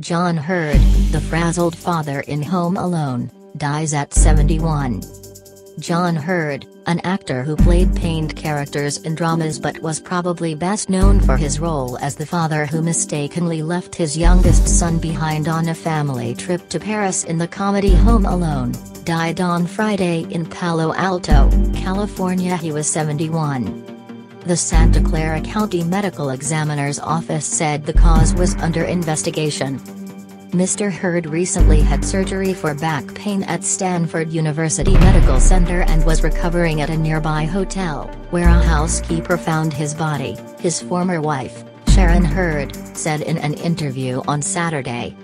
John Heard, the frazzled father in Home Alone, dies at 71. John Heard, an actor who played pained characters in dramas but was probably best known for his role as the father who mistakenly left his youngest son behind on a family trip to Paris in the comedy Home Alone, died on Friday in Palo Alto, California. He was 71. The Santa Clara County Medical Examiner's Office said the cause was under investigation. Mr. Heard recently had surgery for back pain at Stanford University Medical Center and was recovering at a nearby hotel, where a housekeeper found his body, his former wife, Sharon Heard, said in an interview on Saturday.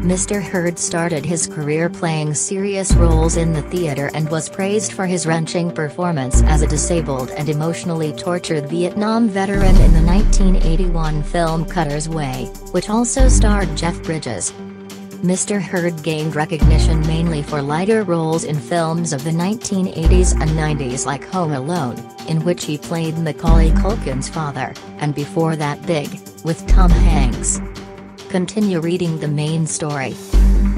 Mr. Heard started his career playing serious roles in the theater and was praised for his wrenching performance as a disabled and emotionally tortured Vietnam veteran in the 1981 film Cutter's Way, which also starred Jeff Bridges. Mr. Heard gained recognition mainly for lighter roles in films of the 1980s and 90s like Home Alone, in which he played Macaulay Culkin's father, and before that Big, with Tom Hanks. Continue reading the main story.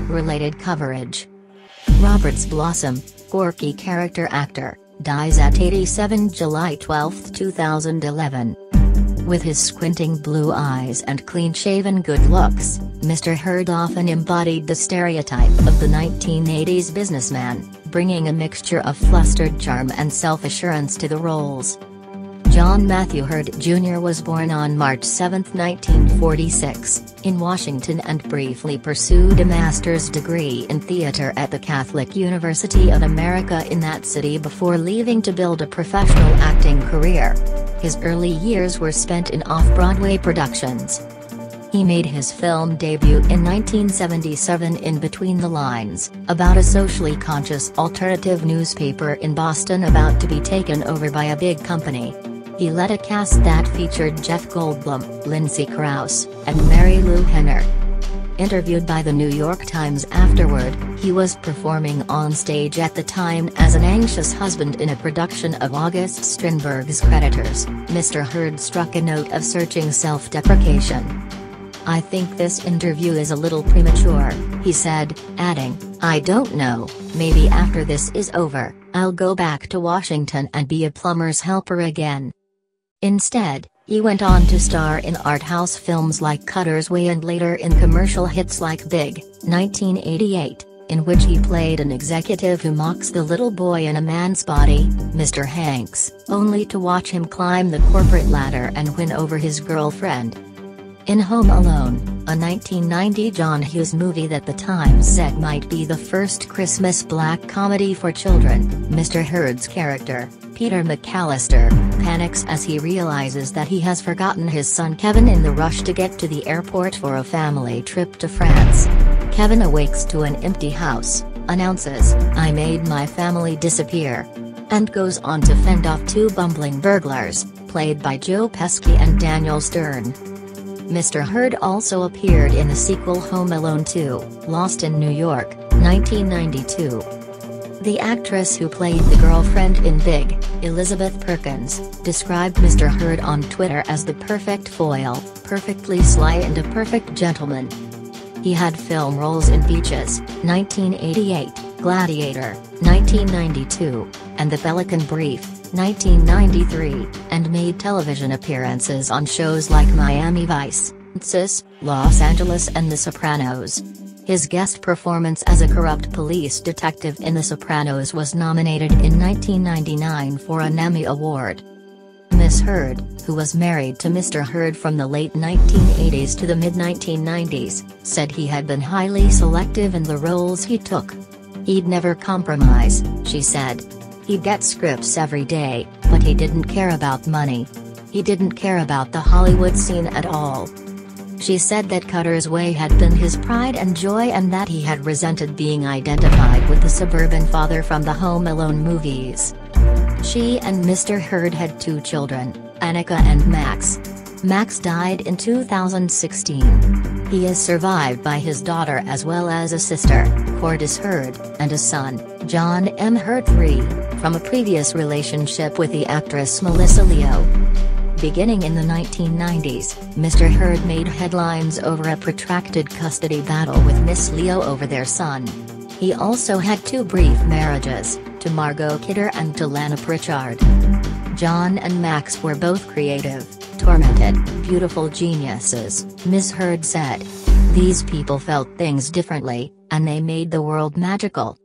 Related coverage. Roberts Blossom, quirky character actor, dies at 87. July 12, 2011. With his squinting blue eyes and clean-shaven good looks, Mr. Heard often embodied the stereotype of the 1980s businessman, bringing a mixture of flustered charm and self-assurance to the roles. John Matthew Heard Jr. was born on March 7, 1946, in Washington and briefly pursued a master's degree in theater at the Catholic University of America in that city before leaving to build a professional acting career. His early years were spent in off-Broadway productions. He made his film debut in 1977 in Between the Lines, about a socially conscious alternative newspaper in Boston about to be taken over by a big company. He led a cast that featured Jeff Goldblum, Lindsay Krause, and Mary Lou Henner. Interviewed by the New York Times afterward, he was performing on stage at the time as an anxious husband in a production of August Strindberg's Creditors. Mr. Heard struck a note of searching self-deprecation. "I think this interview is a little premature," he said, adding, "I don't know, maybe after this is over, I'll go back to Washington and be a plumber's helper again." Instead, he went on to star in art house films like Cutter's Way and later in commercial hits like Big, 1988, in which he played an executive who mocks the little boy in a man's body, Mr. Hanks, only to watch him climb the corporate ladder and win over his girlfriend. In Home Alone, a 1990 John Hughes movie that the Times said might be the first Christmas black comedy for children, Mr. Heard's character, Peter McAllister, panics as he realizes that he has forgotten his son Kevin in the rush to get to the airport for a family trip to France. Kevin awakes to an empty house, announces, "I made my family disappear," and goes on to fend off two bumbling burglars, played by Joe Pesci and Daniel Stern. Mr. Heard also appeared in the sequel Home Alone 2, Lost in New York, 1992. The actress who played the girlfriend in Big, Elizabeth Perkins, described Mr. Heard on Twitter as the perfect foil, perfectly sly and a perfect gentleman. He had film roles in Beaches, 1988, Gladiator, 1992, and The Pelican Brief, 1993, and made television appearances on shows like Miami Vice, Sis, Los Angeles and The Sopranos. His guest performance as a corrupt police detective in The Sopranos was nominated in 1999 for an Emmy Award. Miss Heard, who was married to Mr. Heard from the late 1980s to the mid-1990s, said he had been highly selective in the roles he took. "He'd never compromise," she said. "He'd get scripts every day, but he didn't care about money. He didn't care about the Hollywood scene at all." She said that Cutter's Way had been his pride and joy and that he had resented being identified with the suburban father from the Home Alone movies. She and Mr. Heard had two children, Annika and Max. Max died in 2016. He is survived by his daughter as well as a sister, Cordis Heard, and a son, John M. Heard III, from a previous relationship with the actress Melissa Leo. Beginning in the 1990s, Mr. Heard made headlines over a protracted custody battle with Miss Leo over their son. He also had 2 brief marriages, to Margot Kidder and to Lana Pritchard. John and Max were both creative, tormented, beautiful geniuses, Miss Heard said. These people felt things differently, and they made the world magical.